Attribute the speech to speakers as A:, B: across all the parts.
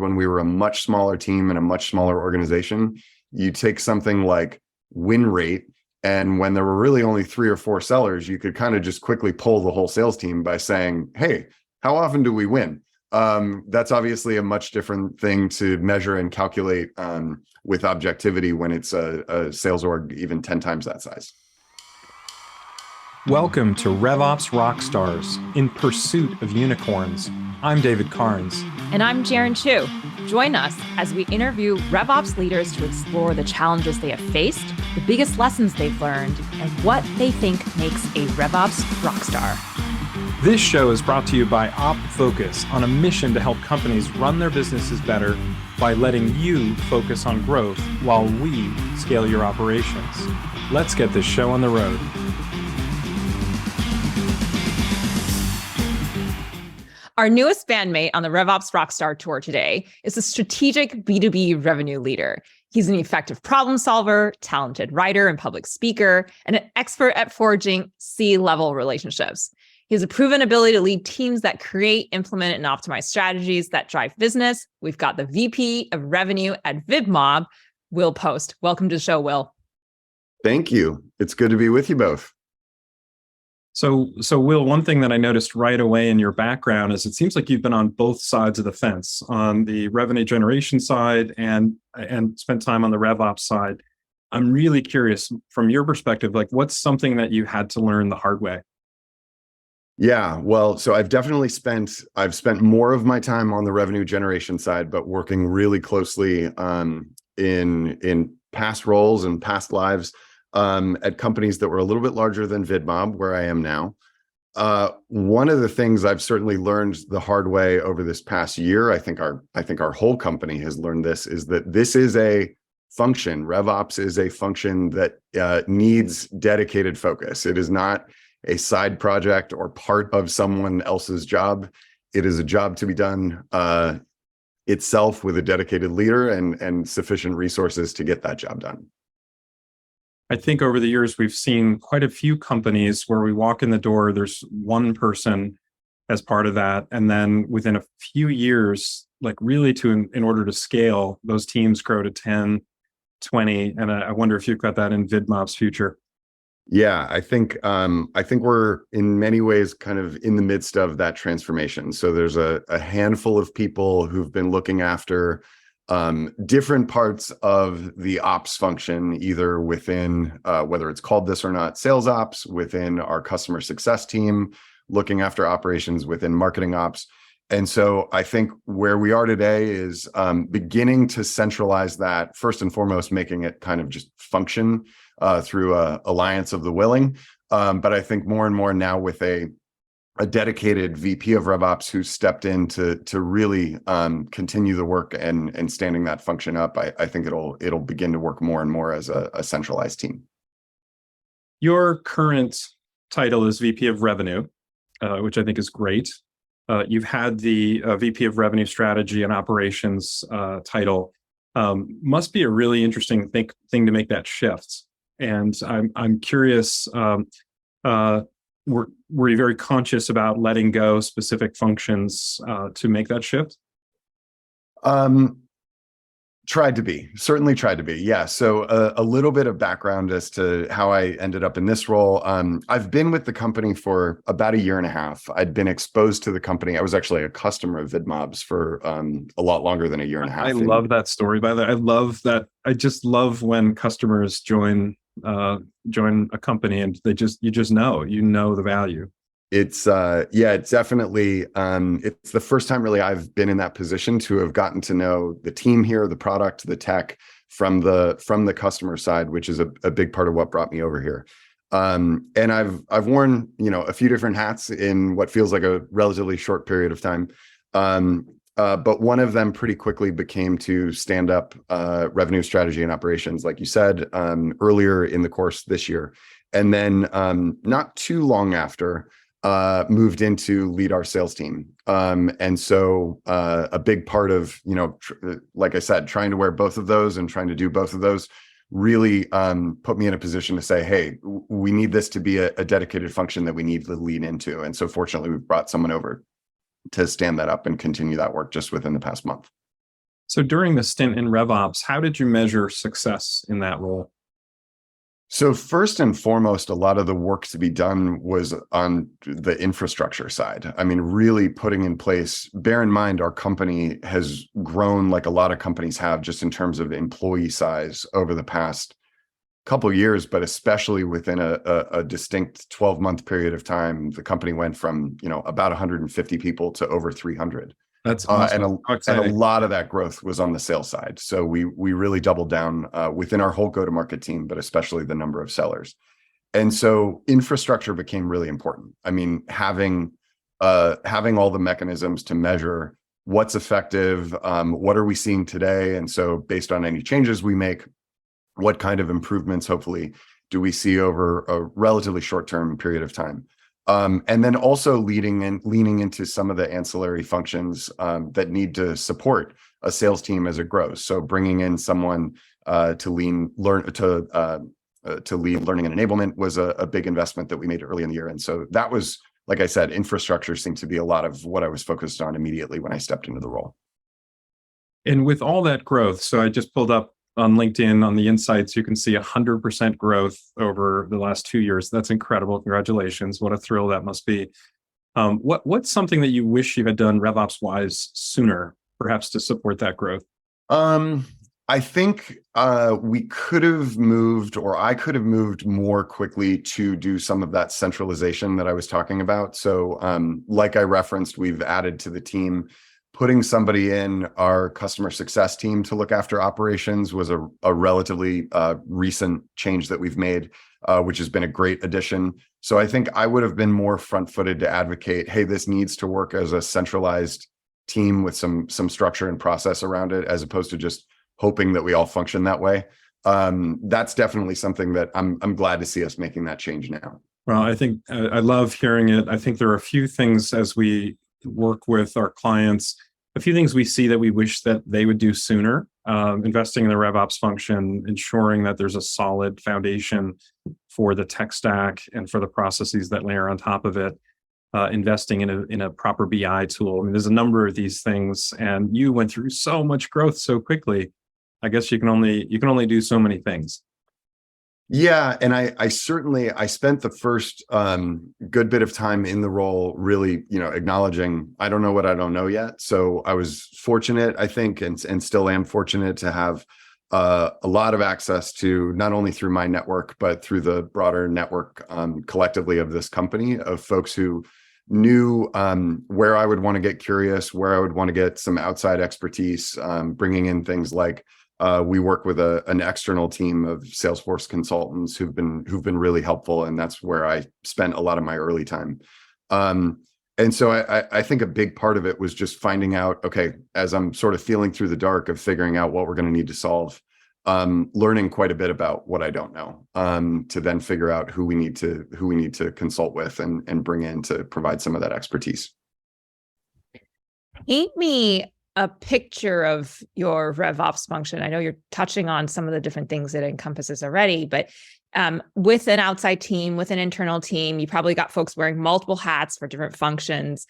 A: when we were a much smaller team and a much smaller organization, you take something like win rate, and when there were really only 3 or 4 sellers, you could kind of just quickly pull the whole sales team by saying, hey, how often do we win? That's obviously a much different thing to measure and calculate with objectivity when it's a sales org even 10 times that size.
B: Welcome to RevOps Rockstars, in pursuit of unicorns. I'm David Carnes.
C: And I'm Jaren Chu. Join us as we interview RevOps leaders to explore the challenges they have faced, the biggest lessons they've learned, and what they think makes a RevOps rockstar.
B: This show is brought to you by OpFocus, on a mission to help companies run their businesses better by letting you focus on growth while we scale your operations. Let's get this show on the road.
C: Our newest bandmate on the RevOps Rockstar Tour today is a strategic B2B revenue leader. He's an effective problem solver, talented writer and public speaker, and an expert at forging C-level relationships. He has a proven ability to lead teams that create, implement, and optimize strategies that drive business. We've got the VP of Revenue at VidMob, Will Post. Welcome to the show, Will.
A: Thank you. It's good to be with you both.
B: So Will, one thing that I noticed right away in your background is it seems like you've been on both sides of the fence, on the revenue generation side and spent time on the RevOps side. I'm really curious from your perspective, like what's something that you had to learn the hard way?
A: Yeah, well, so I've spent more of my time on the revenue generation side, but working really closely in past roles and past lives at companies that were a little bit larger than VidMob, where I am now. One of the things I've certainly learned the hard way over this past year, I think our whole company has learned this, is that this is a function. RevOps is a function that needs dedicated focus. It is not a side project or part of someone else's job. It is a job to be done itself with a dedicated leader and sufficient resources to get that job done.
B: I think over the years, we've seen quite a few companies where we walk in the door, there's one person as part of that. And then within a few years, like really in order to scale, those teams grow to 10, 20. And I wonder if you've got that in VidMob's future.
A: Yeah, I think we're in many ways kind of in the midst of that transformation. So there's a handful of people who've been looking after different parts of the ops function, either within, whether it's called this or not, sales ops, within our customer success team, looking after operations within marketing ops. And so I think where we are today is beginning to centralize that, first and foremost, making it kind of just function through a alliance of the willing. But I think more and more now with a dedicated VP of RevOps who stepped in to really continue the work and standing that function up, I think it'll begin to work more and more as a centralized team.
B: Your current title is VP of Revenue, which I think is great. You've had the VP of Revenue Strategy and Operations title. Must be a really interesting thing to make that shift. And I'm curious. Were you very conscious about letting go specific functions to make that shift? Certainly tried to be. Yeah. So a little bit of background as to how I ended up in this role. I've been with the company for about 1.5 years. I'd been exposed to the company. I was actually a customer of VidMob's for a lot longer than 1.5 years. I love that story, by the way. I love that. I just love when customers join a company and you just know the value.
A: It's it's definitely it's the first time really I've been in that position to have gotten to know the team here, the product, the tech from the customer side, which is a big part of what brought me over here. And I've worn, a few different hats in what feels like a relatively short period of time. But one of them pretty quickly became to stand up revenue strategy and operations, like you said, earlier in the course this year. And then not too long after, moved into lead our sales team. And so a big part of, like I said, trying to wear both of those and trying to do both of those really put me in a position to say, hey, we need this to be a dedicated function that we need to lean into. And so fortunately, we've brought someone over to stand that up and continue that work just within the past month.
D: So during the stint in RevOps, how did you measure success in that role?
A: So first and foremost, a lot of the work to be done was on the infrastructure side. I mean, really putting in place, bear in mind, our company has grown like a lot of companies have just in terms of employee size over the past couple of years, but especially within a distinct 12-month period of time, the company went from, about 150 people to over 300.
D: That's awesome.
A: And a lot of that growth was on the sales side. So we really doubled down within our whole go-to-market team, but especially the number of sellers. And so infrastructure became really important. I mean, having all the mechanisms to measure what's effective, what are we seeing today, and so based on any changes we make, what kind of improvements hopefully do we see over a relatively short-term period of time. And then also leaning into some of the ancillary functions that need to support a sales team as it grows. So bringing in someone to lead learning and enablement was a big investment that we made early in the year. And so that was, like I said, infrastructure seemed to be a lot of what I was focused on immediately when I stepped into the role.
D: And with all that growth, so I just pulled up on LinkedIn on the insights, you can see 100% growth over the last 2 years. That's incredible. Congratulations. What a thrill that must be. What's something that you wish you had done RevOps wise sooner, perhaps to support that growth?
A: I think we could have moved, or I could have moved more quickly to do some of that centralization that I was talking about. So like I referenced, we've added to the team. Putting somebody in our customer success team to look after operations was a relatively recent change that we've made, which has been a great addition. So I think I would have been more front-footed to advocate, hey, this needs to work as a centralized team with some structure and process around it, as opposed to just hoping that we all function that way. That's definitely something that I'm glad to see us making that change now.
D: Well, I think I love hearing it. I think there are a few things as we work with our clients, a few things we see that we wish that they would do sooner, investing in the RevOps function, ensuring that there's a solid foundation for the tech stack and for the processes that layer on top of it, investing in a proper BI tool. I mean, there's a number of these things, and you went through so much growth so quickly. I guess you can only do so many things.
A: Yeah, and I spent the first good bit of time in the role really, acknowledging I don't know what I don't know yet. So I was fortunate, I think, and still am fortunate to have a lot of access to, not only through my network, but through the broader network collectively of this company, of folks who knew where I would want to get curious, where I would want to get some outside expertise, bringing in things like we work with an external team of Salesforce consultants who've been really helpful, and that's where I spent a lot of my early time. And so I think a big part of it was just finding out, okay, as I'm sort of feeling through the dark of figuring out what we're going to need to solve, learning quite a bit about what I don't know, to then figure out who we need to consult with and bring in to provide some of that expertise.
C: Paint me a picture of your RevOps function. I know you're touching on some of the different things it encompasses already, but with an outside team, with an internal team, you probably got folks wearing multiple hats for different functions.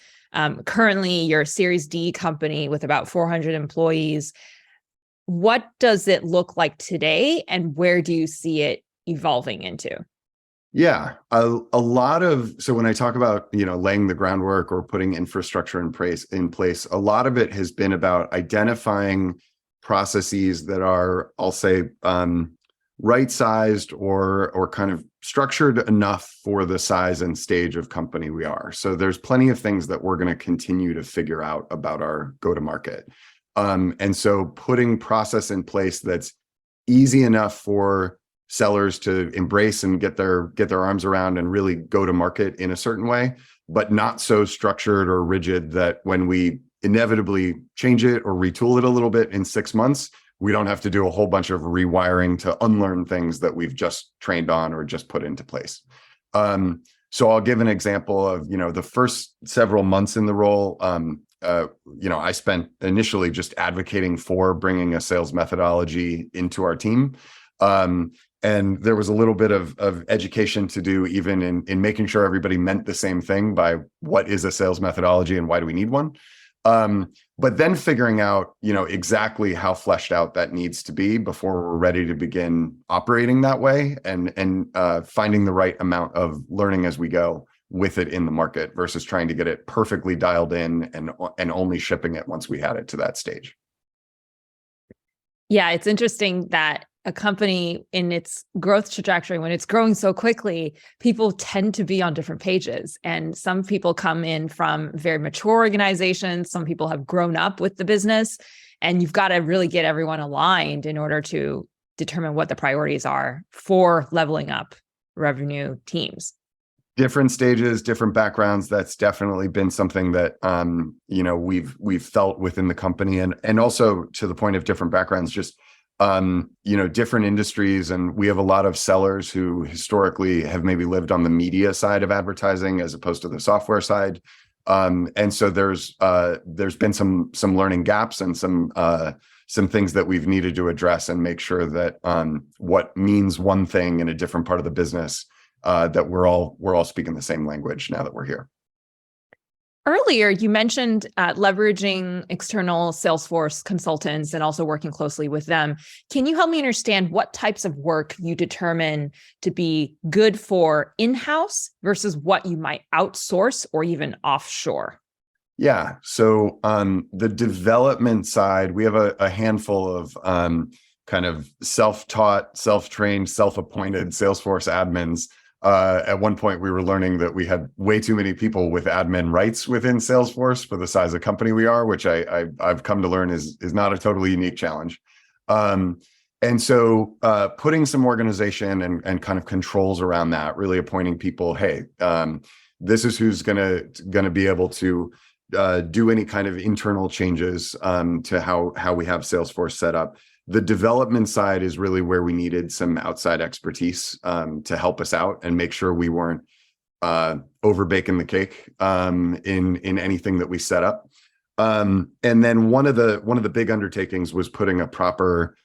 C: Currently, you're a Series D company with about 400 employees. What does it look like today, and where do you see it evolving into?
A: Yeah, a lot of, so when I talk about, laying the groundwork or putting infrastructure in place, a lot of it has been about identifying processes that are, I'll say, right-sized or kind of structured enough for the size and stage of company we are. So there's plenty of things that we're going to continue to figure out about our go-to-market. And so putting process in place that's easy enough for sellers to embrace and get their arms around and really go to market in a certain way, but not so structured or rigid that when we inevitably change it or retool it a little bit in 6 months, we don't have to do a whole bunch of rewiring to unlearn things that we've just trained on or just put into place. So I'll give an example of, the first several months in the role, I spent initially just advocating for bringing a sales methodology into our team. And there was a little bit of education to do even in making sure everybody meant the same thing by what is a sales methodology and why do we need one. but then figuring out, exactly how fleshed out that needs to be before we're ready to begin operating that way, and finding the right amount of learning as we go with it in the market versus trying to get it perfectly dialed in and only shipping it once we had it to that stage.
C: Yeah, it's interesting that a company in its growth trajectory, when it's growing so quickly, people tend to be on different pages. And some people come in from very mature organizations. Some people have grown up with the business. And you've got to really get everyone aligned in order to determine what the priorities are for leveling up revenue teams.
A: Different stages, different backgrounds. That's definitely been something that we've felt within the company, and also to the point of different backgrounds, just different industries. And we have a lot of sellers who historically have maybe lived on the media side of advertising as opposed to the software side. And so there's been some learning gaps and some things that we've needed to address and make sure that what means one thing in a different part of the business, that we're all speaking the same language now that we're here.
C: Earlier, you mentioned leveraging external Salesforce consultants and also working closely with them. Can you help me understand what types of work you determine to be good for in-house versus what you might outsource or even offshore?
A: Yeah. So on the development side, we have a handful of kind of self-taught, self-trained, self-appointed Salesforce admins. At one point, we were learning that we had way too many people with admin rights within Salesforce for the size of company we are, which I've come to learn is not a totally unique challenge. And so putting some organization and kind of controls around that, really appointing people, hey, this is who's gonna be able to do any kind of internal changes to how we have Salesforce set up. The development side is really where we needed some outside expertise to help us out and make sure we weren't over baking the cake in anything that we set up. And then one of the big undertakings was putting a proper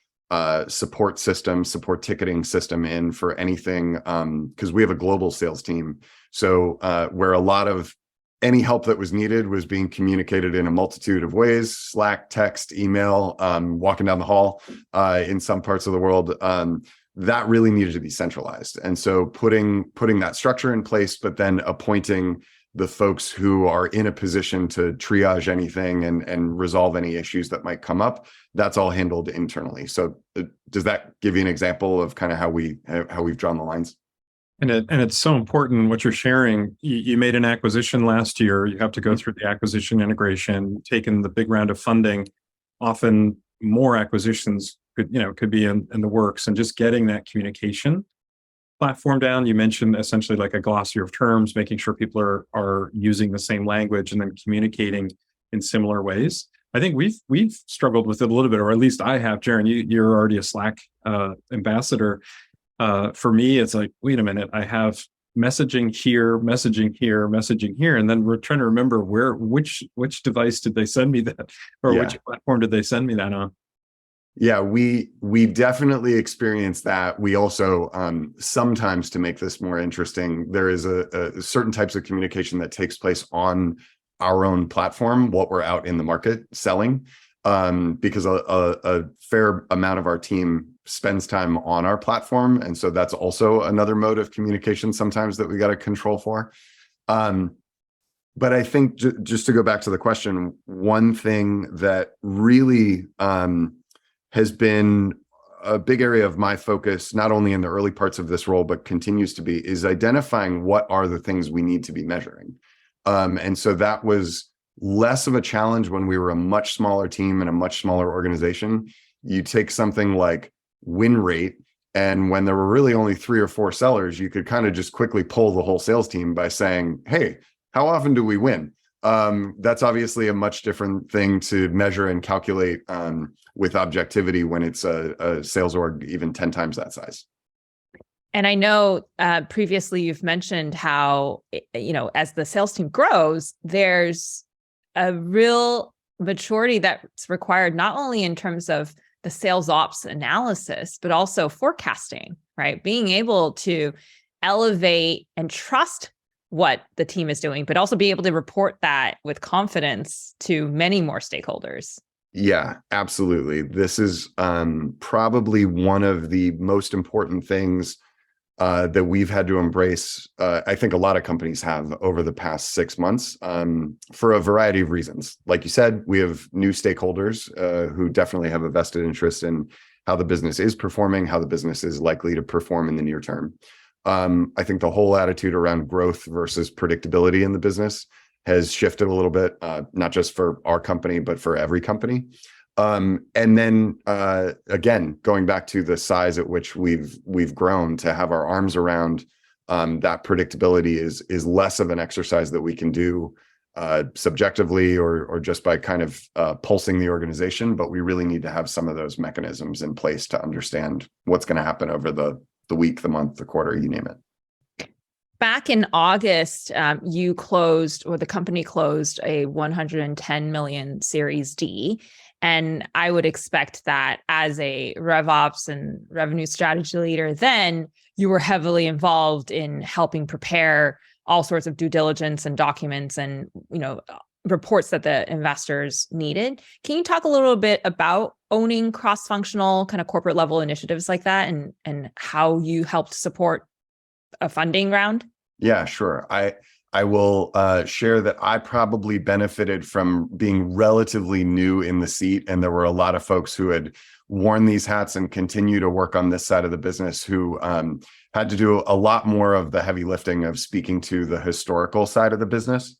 A: support ticketing system in for anything, because we have a global sales team. So where a lot of any help that was needed was being communicated in a multitude of ways: Slack, text, email, walking down the hall in some parts of the world. That really needed to be centralized. And so putting that structure in place, but then appointing the folks who are in a position to triage anything and resolve any issues that might come up, that's all handled internally. So does that give you an example of kind of how we've drawn the lines?
D: And it's so important what you're sharing. You made an acquisition last year. You have to go through the acquisition integration, taken the big round of funding. Often more acquisitions could be in the works, and just getting that communication platform down. You mentioned essentially like a glossary of terms, making sure people are using the same language and then communicating in similar ways. I think we've struggled with it a little bit, or at least I have. Jaren, you're already a Slack ambassador. For me, it's like, wait a minute, I have messaging here, and then we're trying to remember which device did they send me that, or which platform did they send me that on?
A: Yeah, we definitely experience that. We also sometimes, to make this more interesting, there is a certain types of communication that takes place on our own platform, what we're out in the market selling, because a fair amount of our team spends time on our platform. And so that's also another mode of communication sometimes that we got to control for. But I think just to go back to the question, one thing that really has been a big area of my focus, not only in the early parts of this role, but continues to be, is identifying what are the things we need to be measuring. And so that was less of a challenge when we were a much smaller team and a much smaller organization. You take something like win rate, and when there were really only 3 or 4 sellers, you could kind of just quickly pull the whole sales team by saying, hey, how often do we win? That's obviously a much different thing to measure and calculate with objectivity when it's a sales org even 10 times that size.
C: And I know previously you've mentioned how, as the sales team grows, there's a real maturity that's required, not only in terms of the sales ops analysis, but also forecasting, right? Being able to elevate and trust what the team is doing, but also be able to report that with confidence to many more stakeholders.
A: Yeah, absolutely. This is probably one of the most important things that we've had to embrace. I think a lot of companies have over the past 6 months for a variety of reasons. Like you said, we have new stakeholders who definitely have a vested interest in how the business is performing, how the business is likely to perform in the near term. I think the whole attitude around growth versus predictability in the business has shifted a little bit, not just for our company, but for every company. And then again, going back to the size at which we've grown, to have our arms around that predictability is less of an exercise that we can do subjectively or just by kind of pulsing the organization, but we really need to have some of those mechanisms in place to understand what's going to happen over the week, the month, the quarter, you name it.
C: Back in August, the company closed a 110 million Series D. And I would expect that as a RevOps and revenue strategy leader, then you were heavily involved in helping prepare all sorts of due diligence and documents and, reports that the investors needed. Can you talk a little bit about owning cross-functional kind of corporate level initiatives like that and how you helped support a funding round?
A: Yeah, sure. I will share that I probably benefited from being relatively new in the seat, and there were a lot of folks who had worn these hats and continue to work on this side of the business who had to do a lot more of the heavy lifting of speaking to the historical side of the business.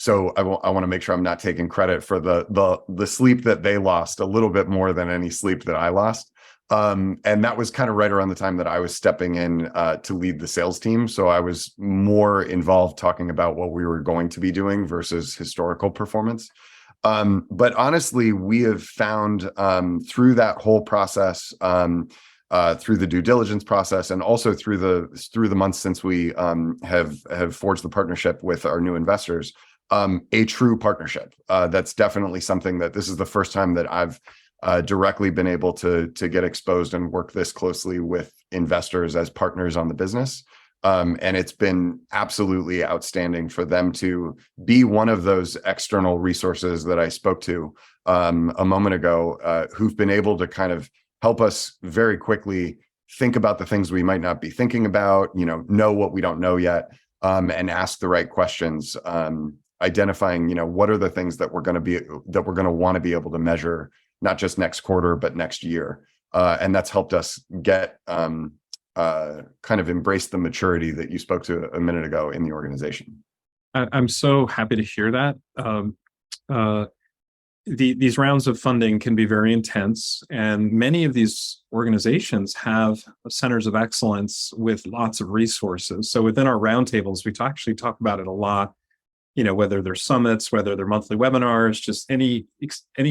A: So I want to make sure I'm not taking credit for the sleep that they lost a little bit more than any sleep that I lost. And that was kind of right around the time that I was stepping in to lead the sales team. So I was more involved talking about what we were going to be doing versus historical performance. But honestly, we have found through that whole process, through the due diligence process, and also through the months since we have forged the partnership with our new investors, a true partnership. That's definitely something that this is the first time that I've directly been able to get exposed and work this closely with investors as partners on the business. And it's been absolutely outstanding for them to be one of those external resources that I spoke to a moment ago, who've been able to kind of help us very quickly think about the things we might not be thinking about, know what we don't know yet, and ask the right questions, identifying, what are the things that we're going to want to be able to measure, not just next quarter, but next year. And that's helped us get kind of embrace the maturity that you spoke to a minute ago in the organization.
D: I'm so happy to hear that. These rounds of funding can be very intense, and many of these organizations have centers of excellence with lots of resources. So within our roundtables, we actually talk about it a lot. Whether they're summits, whether they're monthly webinars, just any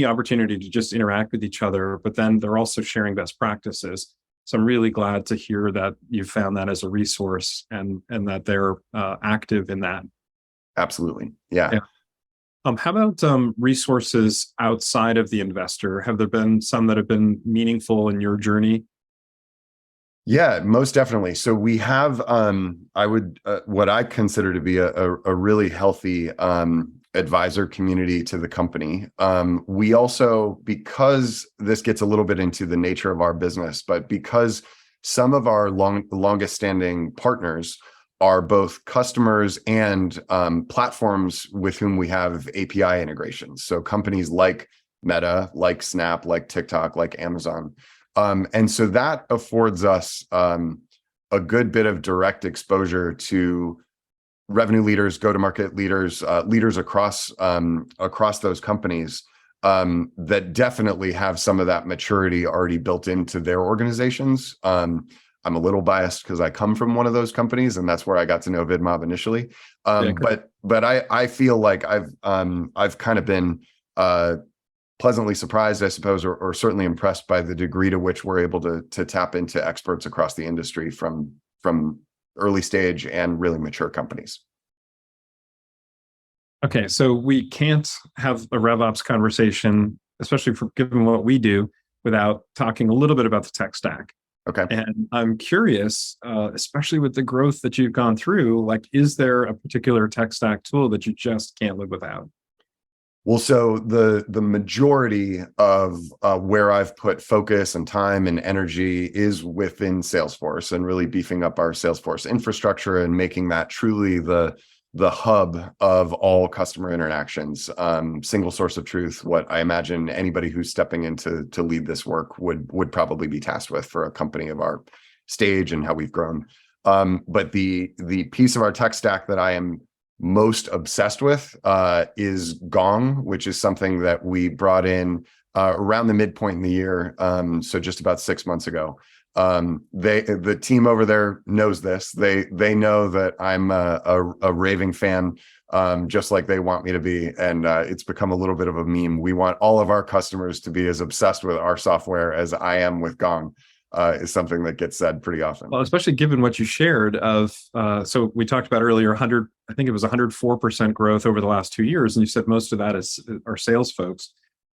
D: opportunity to just interact with each other, but then they're also sharing best practices. So I'm really glad to hear that you found that as a resource and that they're active in that.
A: Absolutely. Yeah.
D: How about resources outside of the investor? Have there been some that have been meaningful in your journey?
A: Yeah, most definitely. So we have, what I consider to be a really healthy advisor community to the company. We also, because this gets a little bit into the nature of our business, but because some of our longest standing partners are both customers and platforms with whom we have API integrations. So companies like Meta, like Snap, like TikTok, like Amazon. And so that affords us a good bit of direct exposure to revenue leaders, go-to-market leaders, leaders across those companies that definitely have some of that maturity already built into their organizations. I'm a little biased because I come from one of those companies, and that's where I got to know VidMob initially. But I feel like I've kind of been pleasantly surprised, I suppose, or certainly impressed by the degree to which we're able to tap into experts across the industry from early stage and really mature companies.
D: Okay, so we can't have a RevOps conversation, especially given what we do, without talking a little bit about the tech stack.
A: Okay.
D: And I'm curious, especially with the growth that you've gone through, like, is there a particular tech stack tool that you just can't live without?
A: Well, so the majority of where I've put focus and time and energy is within Salesforce, and really beefing up our Salesforce infrastructure and making that truly the hub of all customer interactions, single source of truth. What I imagine anybody who's stepping in to lead this work would probably be tasked with for a company of our stage and how we've grown. But the piece of our tech stack that I am most obsessed with is Gong, which is something that we brought in around the midpoint in the year, so just about 6 months ago. The team over there knows this. They know that I'm a raving fan, just like they want me to be, and it's become a little bit of a meme. We want all of our customers to be as obsessed with our software as I am with Gong. Is something that gets said pretty often.
D: Well, especially given what you shared of, so we talked about earlier, 100, I think it was 104% growth over the last 2 years. And you said most of that is our sales folks.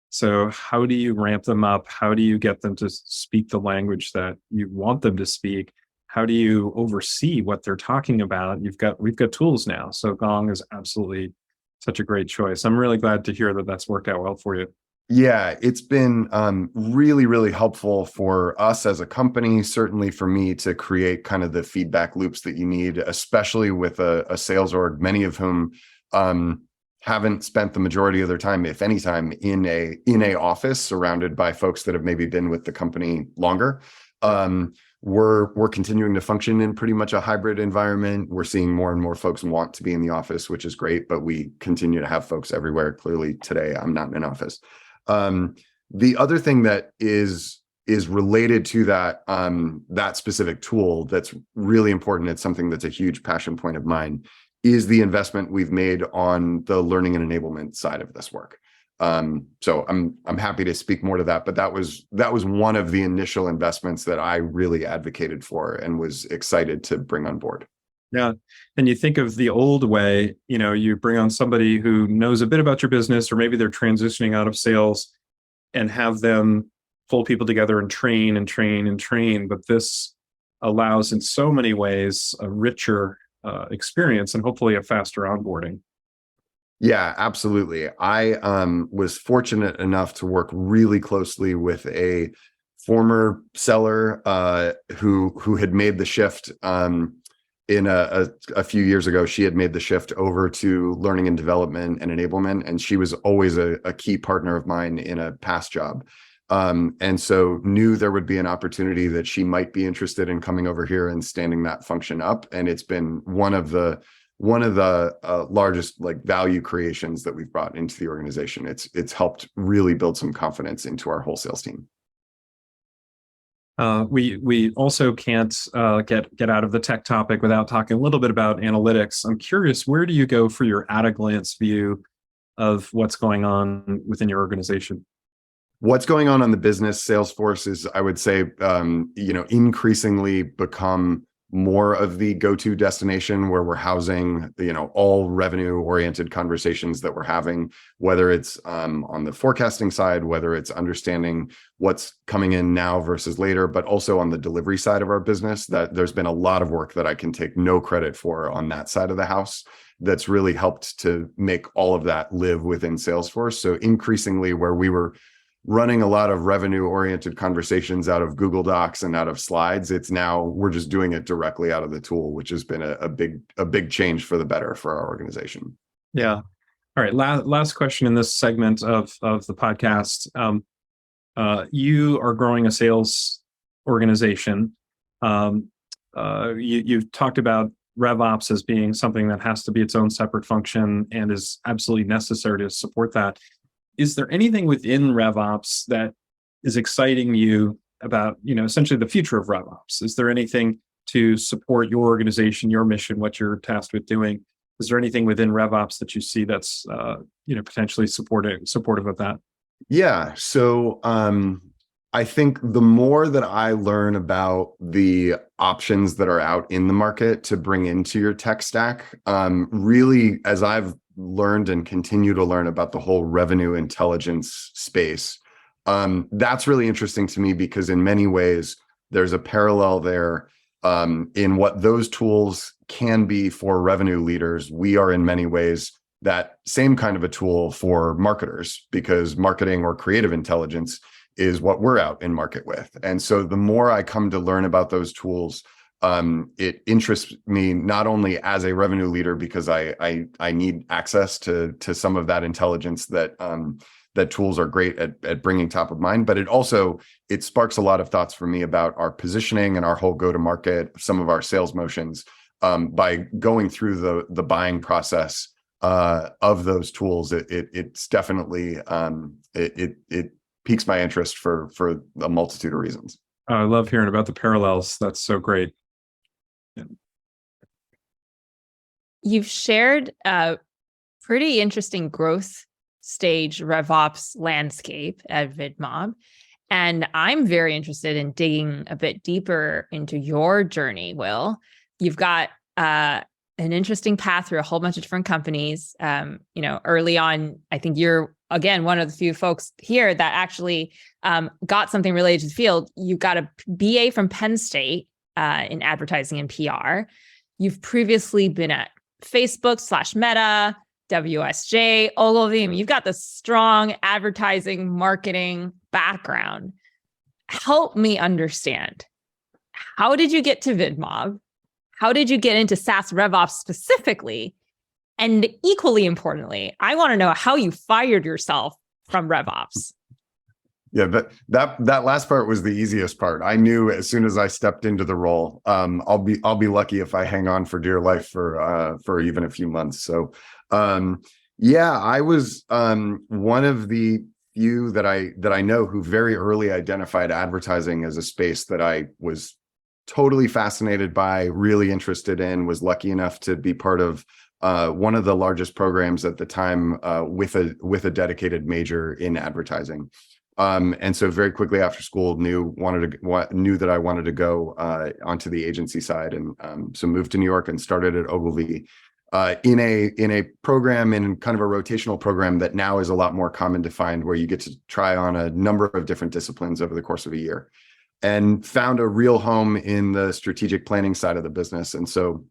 D: So how do you ramp them up? How do you get them to speak the language that you want them to speak? How do you oversee what they're talking about? We've got tools now. So Gong is absolutely such a great choice. I'm really glad to hear that that's worked out well for you.
A: Yeah, it's been really, really helpful for us as a company, certainly for me, to create kind of the feedback loops that you need, especially with a sales org, many of whom haven't spent the majority of their time, if any time, in a office surrounded by folks that have maybe been with the company longer. We're continuing to function in pretty much a hybrid environment. We're seeing more and more folks want to be in the office, which is great, but we continue to have folks everywhere. Clearly today, I'm not in an office. The other thing that is related to that specific tool that's really important, it's something that's a huge passion point of mine, is the investment we've made on the learning and enablement side of this work. So I'm happy to speak more to that, but that was one of the initial investments that I really advocated for and was excited to bring on board.
D: Yeah. And you think of the old way, you bring on somebody who knows a bit about your business, or maybe they're transitioning out of sales, and have them pull people together and train and train and train. But this allows in so many ways a richer experience and hopefully a faster onboarding.
A: Yeah, absolutely. I was fortunate enough to work really closely with a former seller who had made the shift. In a few years ago, she had made the shift over to learning and development and enablement, and she was always a key partner of mine in a past job. And so knew there would be an opportunity that she might be interested in coming over here and standing that function up. And it's been one of the largest value creations that we've brought into the organization. It's helped really build some confidence into our whole sales team.
D: We also can't get out of the tech topic without talking a little bit about analytics. I'm curious, where do you go for your at-a-glance view of what's going on within your organization?
A: What's going on the business? Salesforce is, I would say, increasingly become more of the go-to destination where we're housing, all revenue-oriented conversations that we're having, whether it's on the forecasting side, whether it's understanding what's coming in now versus later, but also on the delivery side of our business. That there's been a lot of work that I can take no credit for on that side of the house that's really helped to make all of that live within Salesforce. So increasingly, where we were running a lot of revenue-oriented conversations out of Google Docs and out of slides, it's now we're just doing it directly out of the tool, which has been a big change for the better for our organization.
D: Yeah. All right. Last question in this segment of the podcast. You are growing a sales organization. You've talked about RevOps as being something that has to be its own separate function and is absolutely necessary to support that. Is there anything within RevOps that is exciting you about, essentially the future of RevOps? Is there anything to support your organization, your mission, what you're tasked with doing? Is there anything within RevOps that you see that's, potentially supportive of that?
A: Yeah. So I think the more that I learn about the options that are out in the market to bring into your tech stack, really, as I've learned and continue to learn about the whole revenue intelligence space, that's really interesting to me because in many ways, there's a parallel there in what those tools can be for revenue leaders. We are in many ways that same kind of a tool for marketers, because marketing or creative intelligence is what we're out in market with. And so the more I come to learn about those tools, it interests me not only as a revenue leader, because I need access to some of that intelligence that that tools are great at bringing top of mind, but it sparks a lot of thoughts for me about our positioning and our whole go-to-market, some of our sales motions, by going through the buying process of those tools. It's definitely it piques my interest for a multitude of reasons.
D: I love hearing about the parallels. That's so great. Yeah.
C: You've shared a pretty interesting growth stage RevOps landscape at VidMob. And I'm very interested in digging a bit deeper into your journey, Will. You've got an interesting path through a whole bunch of different companies. Early on, I think you're, again, one of the few folks here that actually got something related to the field. You got a BA from Penn State in advertising and PR. You've previously been at Facebook/Meta, WSJ, Ogilvy. You've got the strong advertising marketing background. Help me understand. How did you get to VidMob? How did you get into SaaS RevOps specifically? And equally importantly, I want to know how you fired yourself from RevOps.
A: Yeah, that last part was the easiest part. I knew as soon as I stepped into the role, I'll be lucky if I hang on for dear life for even a few months. So, I was one of the few that I know who very early identified advertising as a space that I was totally fascinated by, really interested in. Was lucky enough to be part of one of the largest programs at the time with a dedicated major in advertising. And so very quickly after school, knew that I wanted to go onto the agency side, and so moved to New York and started at Ogilvy in a program, in kind of a rotational program that now is a lot more common to find, where you get to try on a number of different disciplines over the course of a year, and found a real home in the strategic planning side of the business. And so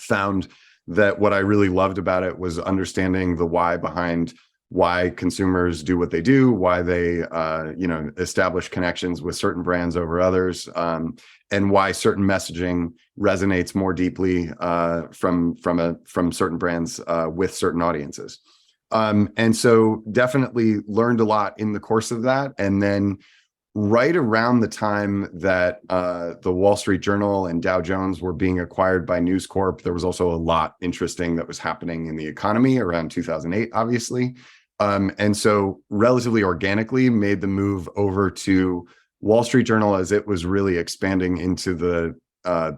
A: found that what I really loved about it was understanding the why behind why consumers do what they do, why they establish connections with certain brands over others, and why certain messaging resonates more deeply from certain brands with certain audiences. And so definitely learned a lot in the course of that. And then right around the time that the Wall Street Journal and Dow Jones were being acquired by News Corp, there was also a lot interesting that was happening in the economy around 2008, obviously. And so relatively organically made the move over to Wall Street Journal as it was really expanding into the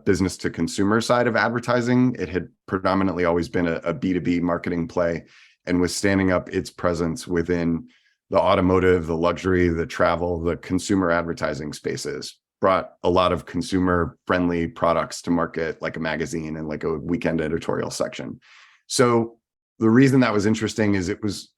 A: business to consumer side of advertising. It had predominantly always been a B2B marketing play, and was standing up its presence within the automotive, the luxury, the travel, the consumer advertising spaces. Brought a lot of consumer friendly products to market, like a magazine and like a weekend editorial section. So the reason that was interesting is it was,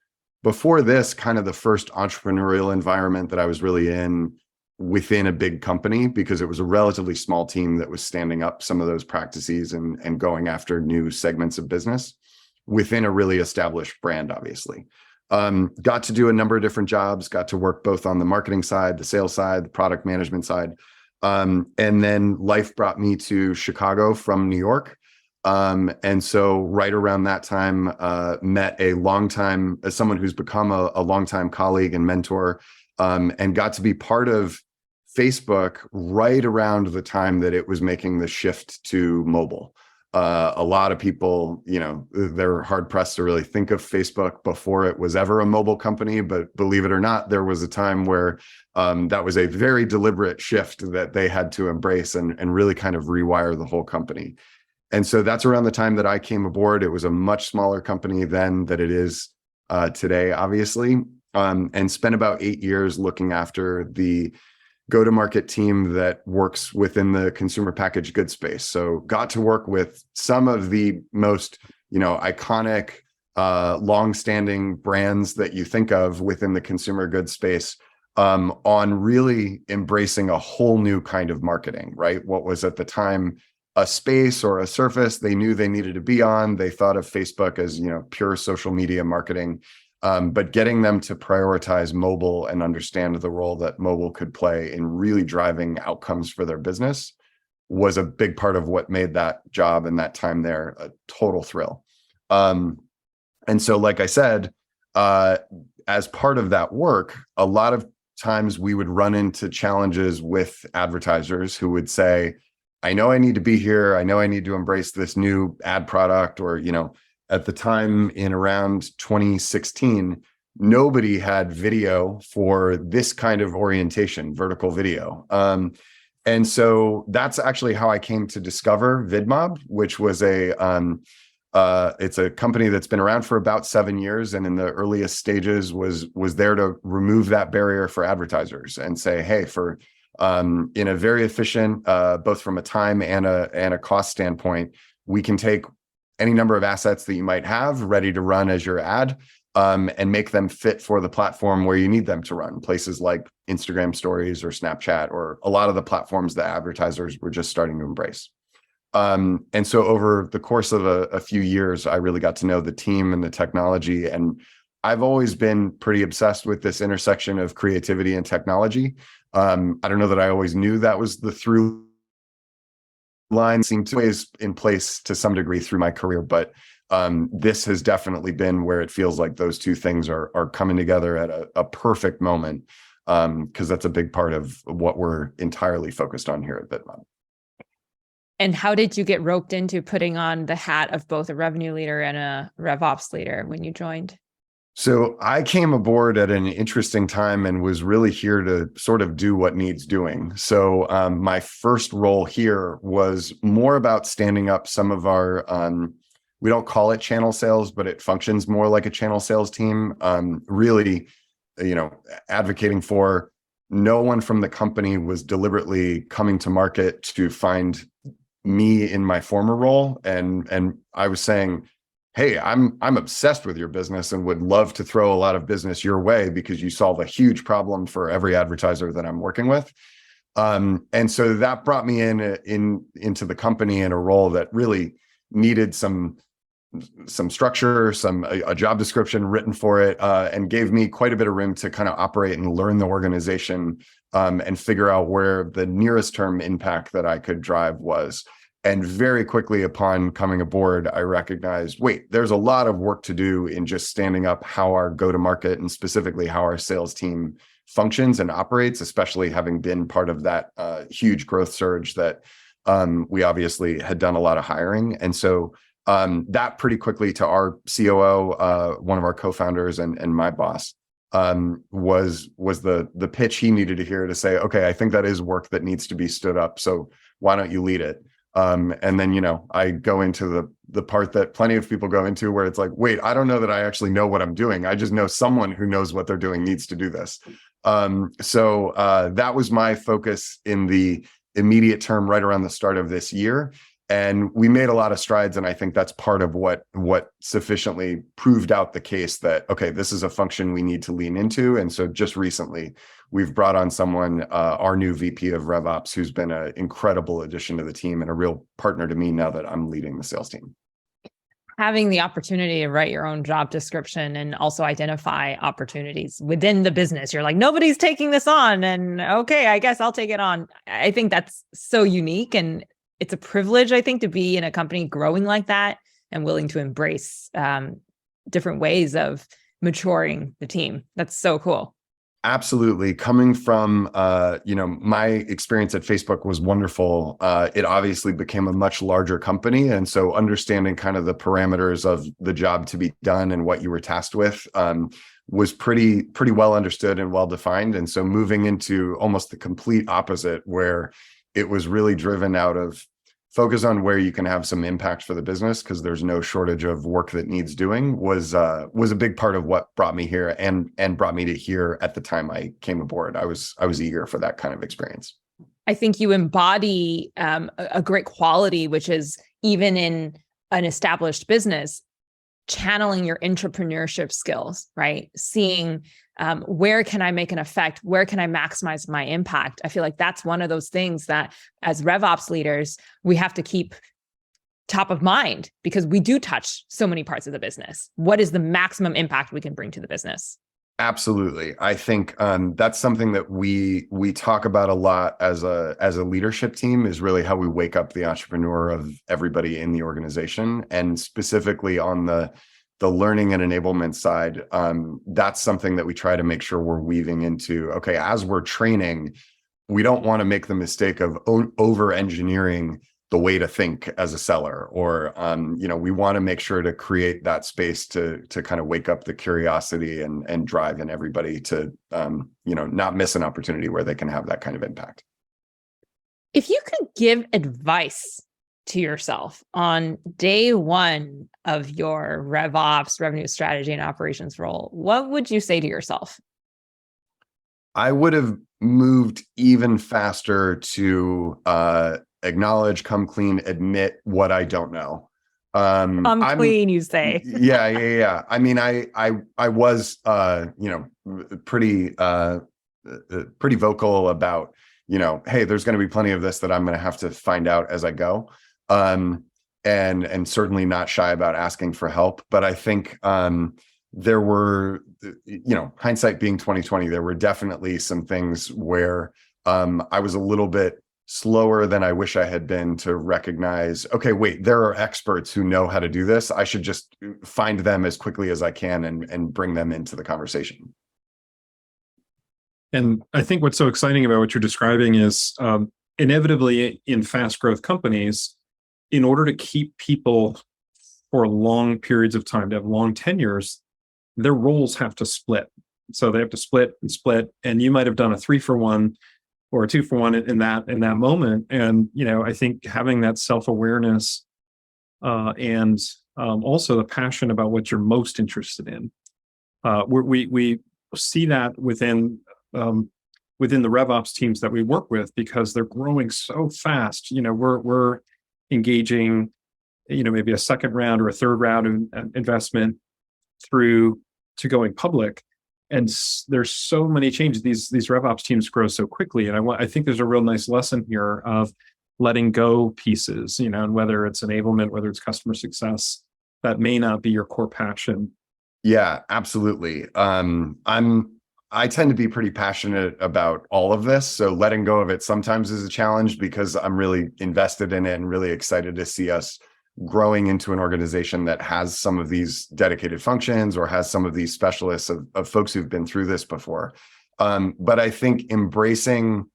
A: before this, kind of the first entrepreneurial environment that I was really in within a big company, because it was a relatively small team that was standing up some of those practices and going after new segments of business within a really established brand, obviously. Got to do a number of different jobs, got to work both on the marketing side, the sales side, the product management side. And then life brought me to Chicago from New York. And so right around that time, met as someone who's become a longtime colleague and mentor, and got to be part of Facebook right around the time that it was making the shift to mobile. A lot of people, they're hard pressed to really think of Facebook before it was ever a mobile company, but believe it or not, there was a time where that was a very deliberate shift that they had to embrace and really kind of rewire the whole company. And so that's around the time that I came aboard. It was a much smaller company then than it is today, obviously, and spent about 8 years looking after the go-to-market team that works within the consumer packaged goods space. So got to work with some of the most, iconic, long-standing brands that you think of within the consumer goods space, on really embracing a whole new kind of marketing, right? What was at the time a space or a surface they knew they needed to be on. They thought of Facebook as, pure social media marketing, but getting them to prioritize mobile and understand the role that mobile could play in really driving outcomes for their business was a big part of what made that job and that time there a total thrill. And so, like I said, as part of that work, a lot of times we would run into challenges with advertisers who would say, I know I need to be here. I know I need to embrace this new ad product. Or, at the time in around 2016, nobody had video for this kind of orientation, vertical video. And so that's actually how I came to discover VidMob, which was it's a company that's been around for about 7 years, and in the earliest stages was there to remove that barrier for advertisers and say, hey, in a very efficient, both from a time and a cost standpoint, we can take any number of assets that you might have ready to run as your ad, and make them fit for the platform where you need them to run, places like Instagram stories or Snapchat, or a lot of the platforms that advertisers were just starting to embrace. And so over the course of a few years, I really got to know the team and the technology. And I've always been pretty obsessed with this intersection of creativity and technology. I don't know that I always knew that was the through line, seemed always in place to some degree through my career, but this has definitely been where it feels like those two things are coming together at a perfect moment, because that's a big part of what we're entirely focused on here at VidMob.
C: And how did you get roped into putting on the hat of both a revenue leader and a RevOps leader when you joined?
A: So I came aboard at an interesting time and was really here to sort of do what needs doing. So my first role here was more about standing up some of our, we don't call it channel sales, but it functions more like a channel sales team, really, advocating for no one from the company was deliberately coming to market to find me in my former role. And I was saying, hey, I'm obsessed with your business and would love to throw a lot of business your way because you solve a huge problem for every advertiser that I'm working with. And so that brought me into the company in a role that really needed some structure, a job description written for it, and gave me quite a bit of room to kind of operate and learn the organization, and figure out where the nearest term impact that I could drive was. And very quickly upon coming aboard, I recognized, wait, there's a lot of work to do in just standing up how our go-to-market and specifically how our sales team functions and operates, especially having been part of that huge growth surge that we obviously had done a lot of hiring. And so that pretty quickly to our COO, one of our co-founders and my boss, was the pitch he needed to hear to say, okay, I think that is work that needs to be stood up. So why don't you lead it? And then, I go into the part that plenty of people go into where it's like, wait, I don't know that I actually know what I'm doing. I just know someone who knows what they're doing needs to do this. So that was my focus in the immediate term right around the start of this year. And we made a lot of strides. And I think that's part of what sufficiently proved out the case that, okay, this is a function we need to lean into. And so just recently, we've brought on someone, our new VP of RevOps, who's been an incredible addition to the team and a real partner to me now that I'm leading the sales team.
C: Having the opportunity to write your own job description and also identify opportunities within the business. You're like, nobody's taking this on. And okay, I guess I'll take it on. I think that's so unique. And it's a privilege, I think, to be in a company growing like that and willing to embrace different ways of maturing the team. That's so cool.
A: Absolutely. Coming from, my experience at Facebook was wonderful. It obviously became a much larger company. And so understanding kind of the parameters of the job to be done and what you were tasked with was pretty well understood and well defined. And so moving into almost the complete opposite, where it was really driven out of focus on where you can have some impact for the business because there's no shortage of work that needs doing was a big part of what brought me here and brought me to here at the time I came aboard. I was eager for that kind of experience.
C: I think you embody a great quality, which is even in an established business, channeling your entrepreneurship skills, right? Seeing where can I make an effect? Where can I maximize my impact? I feel like that's one of those things that as RevOps leaders, we have to keep top of mind because we do touch so many parts of the business. What is the maximum impact we can bring to the business?
A: Absolutely. I think that's something that we talk about a lot as a leadership team, is really how we wake up the entrepreneur of everybody in the organization, and specifically on the learning and enablement side. That's something that we try to make sure we're weaving into. Okay, as we're training, we don't want to make the mistake of over engineering the way to think as a seller, or we want to make sure to create that space to kind of wake up the curiosity and drive in everybody to not miss an opportunity where they can have that kind of impact.
C: If you could give advice to yourself on day one of your RevOps, revenue strategy and operations role, what would you say to yourself?
A: I would have moved even faster to acknowledge, come clean, admit what I don't know.
C: Come clean, you say.
A: Yeah. I mean, I was, pretty vocal about, hey, there's going to be plenty of this that I'm going to have to find out as I go. And certainly not shy about asking for help. But I think, there were, hindsight being 2020, there were definitely some things where, I was a little bit slower than I wish I had been to recognize, okay, wait, there are experts who know how to do this. I should just find them as quickly as I can and bring them into the conversation.
D: And I think what's so exciting about what you're describing is inevitably in fast growth companies, in order to keep people for long periods of time, to have long tenures, their roles have to split. So they have to split, and you might have done a 3-for-1 or a 2-for-1 in that moment. And, I think having that self-awareness and also the passion about what you're most interested in. We see that within the RevOps teams that we work with, because they're growing so fast. We're engaging, maybe a second round or a third round of investment through to going public. And there's so many changes. These RevOps teams grow so quickly. And I think there's a real nice lesson here of letting go pieces, and whether it's enablement, whether it's customer success, that may not be your core passion.
A: Yeah, absolutely. I tend to be pretty passionate about all of this. So letting go of it sometimes is a challenge because I'm really invested in it and really excited to see us growing into an organization that has some of these dedicated functions or has some of these specialists of folks who've been through this before. But I think embracing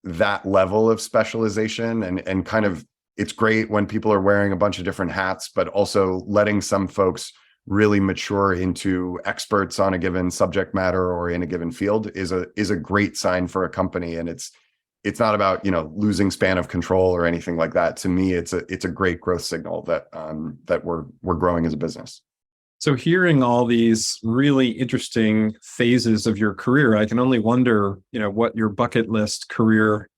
A: that level of specialization and kind of, it's great when people are wearing a bunch of different hats, but also letting some folks really mature into experts on a given subject matter or in a given field is a great sign for a company. And it's not about, losing span of control or anything like that. To me, it's a great growth signal that we're growing as a business.
D: So hearing all these really interesting phases of your career, I can only wonder, what your bucket list career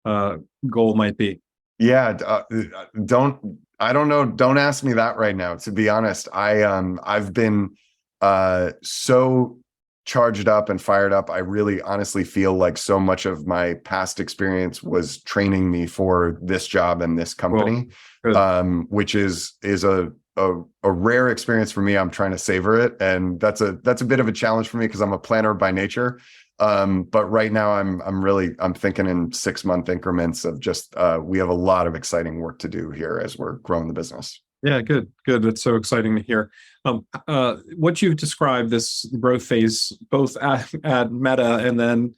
D: goal might be.
A: Yeah, I don't know. Don't ask me that right now. To be honest, I've been so charged up and fired up. I really honestly feel like so much of my past experience was training me for this job and this company, which is a rare experience for me. I'm trying to savor it. And that's a bit of a challenge for me because I'm a planner by nature. But right now I'm thinking in 6-month increments of just, we have a lot of exciting work to do here as we're growing the business.
D: Yeah, good. That's so exciting to hear. What you've described, this growth phase, both at Meta and then,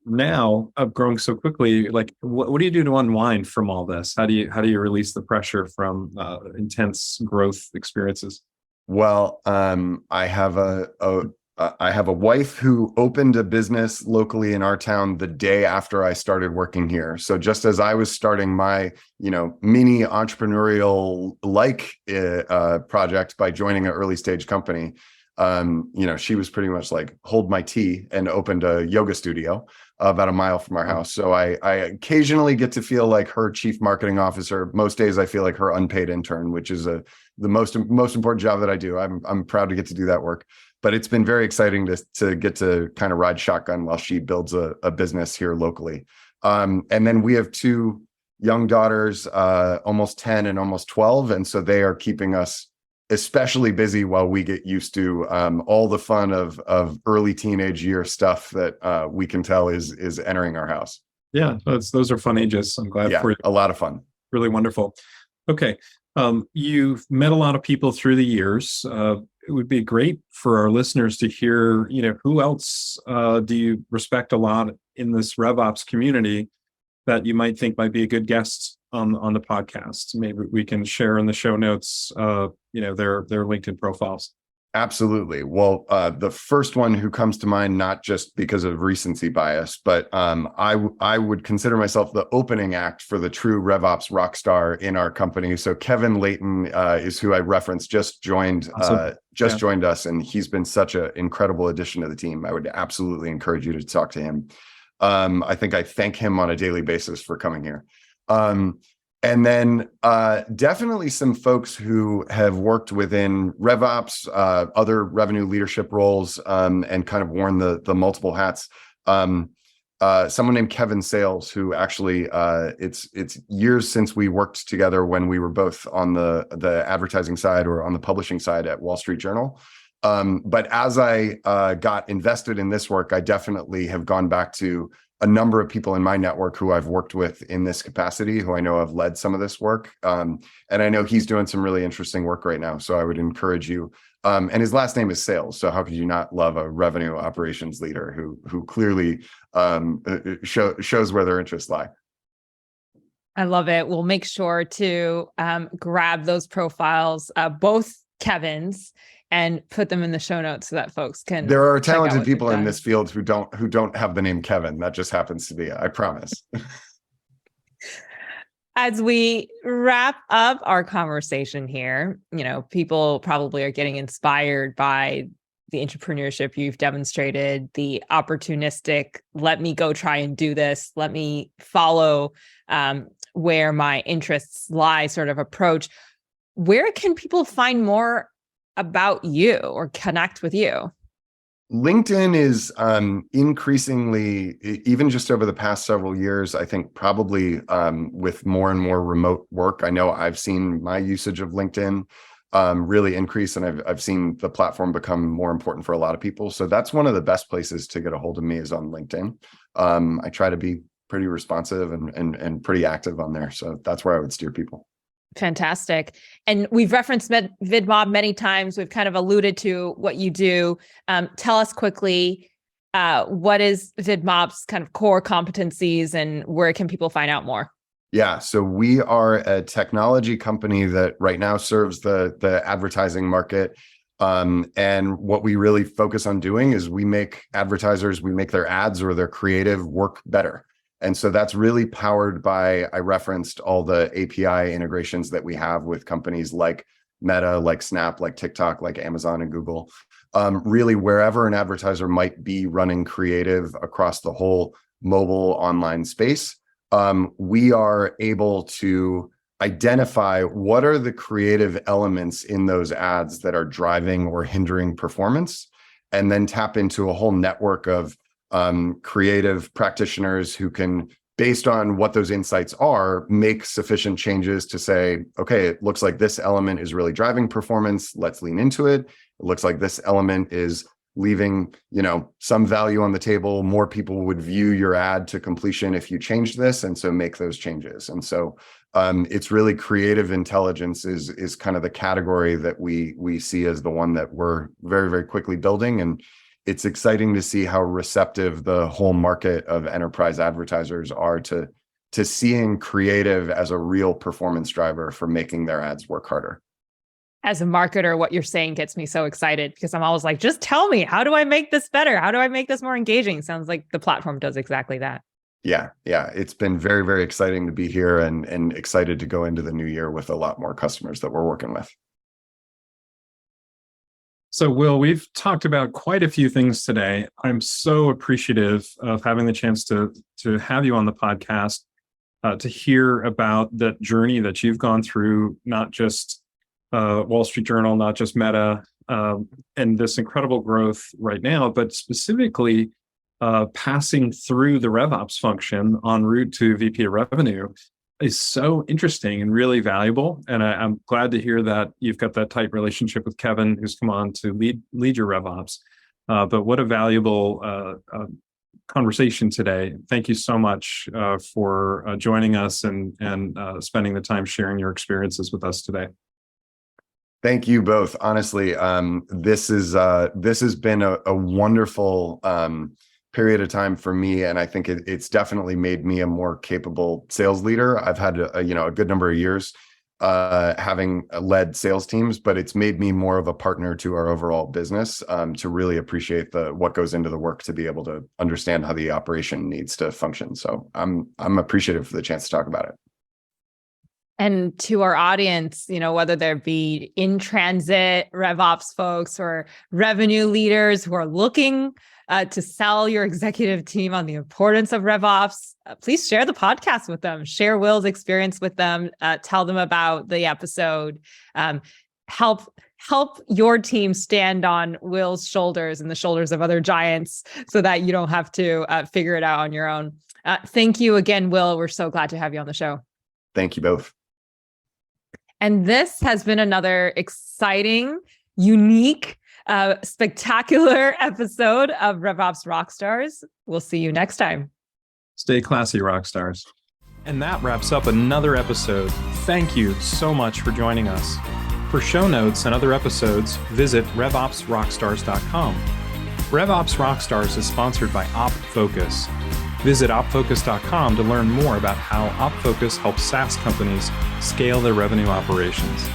D: now of growing so quickly, like what do you do to unwind from all this? How do you release the pressure from intense growth experiences?
A: Well, I have a wife who opened a business locally in our town the day after I started working here. So just as I was starting my, mini entrepreneurial project by joining an early stage company, she was pretty much like, hold my tea, and opened a yoga studio about a mile from our house. So I occasionally get to feel like her chief marketing officer. Most days I feel like her unpaid intern, which is the most important job that I do. I'm proud to get to do that work. But it's been very exciting to get to kind of ride shotgun while she builds a business here locally. And then we have two young daughters, almost 10 and almost 12. And so they are keeping us especially busy while we get used to all the fun of early teenage year stuff that we can tell is entering our house.
D: Yeah, those are fun ages. I'm glad for you.
A: A lot of fun.
D: Really wonderful. Okay. You've met a lot of people through the years. It would be great for our listeners to hear, who else do you respect a lot in this RevOps community that you might think might be a good guest on the podcast? Maybe we can share in the show notes, their LinkedIn profiles.
A: Absolutely. Well, the first one who comes to mind, not just because of recency bias, but I would consider myself the opening act for the true RevOps rockstar in our company. So Kevin Layton is who I referenced, just joined us, and he's been such an incredible addition to the team. I would absolutely encourage you to talk to him. I think I thank him on a daily basis for coming here. And then definitely some folks who have worked within RevOps, other revenue leadership roles, and kind of worn the multiple hats. Someone named Kevin Sales, who actually it's years since we worked together when we were both on the advertising side or on the publishing side at Wall Street Journal. But as I got invested in this work, I definitely have gone back to a number of people in my network who I've worked with in this capacity, who I know have led some of this work. And I know he's doing some really interesting work right now. So I would encourage you. And his last name is Sales. So how could you not love a revenue operations leader who clearly shows where their interests lie?
C: I love it. We'll make sure to grab those profiles, both Kevin's, and put them in the show notes so that folks can.
A: There are talented people in this field who don't have the name Kevin. That just happens to be, I promise.
C: As we wrap up our conversation here, people probably are getting inspired by the entrepreneurship you've demonstrated, the opportunistic, let me go try and do this, let me follow where my interests lie sort of approach. Where can people find more about you or connect with you?
A: LinkedIn is increasingly, even just over the past several years, I think probably with more and more remote work, I know I've seen my usage of LinkedIn really increase, and I've seen the platform become more important for a lot of people. So that's one of the best places to get a hold of me is on LinkedIn. I try to be pretty responsive and pretty active on there. So that's where I would steer people.
C: Fantastic. And we've referenced VidMob many times. We've kind of alluded to what you do. Tell us quickly, what is VidMob's kind of core competencies and where can people find out more?
A: Yeah, so we are a technology company that right now serves the advertising market. And what we really focus on doing is we make their ads or their creative work better. And so that's really powered by, I referenced all the API integrations that we have with companies like Meta, like Snap, like TikTok, like Amazon and Google. Really, wherever an advertiser might be running creative across the whole mobile online space, we are able to identify what are the creative elements in those ads that are driving or hindering performance, and then tap into a whole network of creative practitioners who can, based on what those insights are, make sufficient changes to say, okay, it looks like this element is really driving performance. Let's lean into it. It looks like this element is leaving, some value on the table. More people would view your ad to completion if you changed this. And so make those changes. And so it's really creative intelligence is kind of the category that we see as the one that we're very, very quickly building. And it's exciting to see how receptive the whole market of enterprise advertisers are to seeing creative as a real performance driver for making their ads work harder.
C: As a marketer, what you're saying gets me so excited because I'm always like, just tell me, how do I make this better? How do I make this more engaging? Sounds like the platform does exactly that.
A: Yeah. It's been very, very exciting to be here and excited to go into the new year with a lot more customers that we're working with.
D: So, Will, we've talked about quite a few things today. I'm so appreciative of having the chance to have you on the podcast, to hear about that journey that you've gone through, not just Wall Street Journal, not just Meta, and this incredible growth right now, but specifically passing through the RevOps function en route to VP of Revenue is so interesting and really valuable. And I'm glad to hear that you've got that tight relationship with Kevin, who's come on to lead your RevOps. But what a valuable conversation today. Thank you so much for joining us and spending the time sharing your experiences with us today.
A: Thank you both. Honestly, this has been a wonderful period of time for me, and I think it's definitely made me a more capable sales leader. I've had a good number of years having led sales teams, but it's made me more of a partner to our overall business, to really appreciate what goes into the work to be able to understand how the operation needs to function. So I'm appreciative for the chance to talk about it.
C: And to our audience, whether there be in transit RevOps folks or revenue leaders who are looking to sell your executive team on the importance of RevOps, please share the podcast with them. Share Will's experience with them. Tell them about the episode. Help your team stand on Will's shoulders and the shoulders of other giants, so that you don't have to figure it out on your own. Thank you again, Will. We're so glad to have you on the show.
A: Thank you both.
C: And this has been another exciting, unique, spectacular episode of RevOps Rockstars. We'll see you next time.
D: Stay classy, Rockstars. And that wraps up another episode. Thank you so much for joining us. For show notes and other episodes, visit RevOpsRockstars.com. RevOps Rockstars is sponsored by OpFocus. Visit opfocus.com to learn more about how OpFocus helps SaaS companies scale their revenue operations.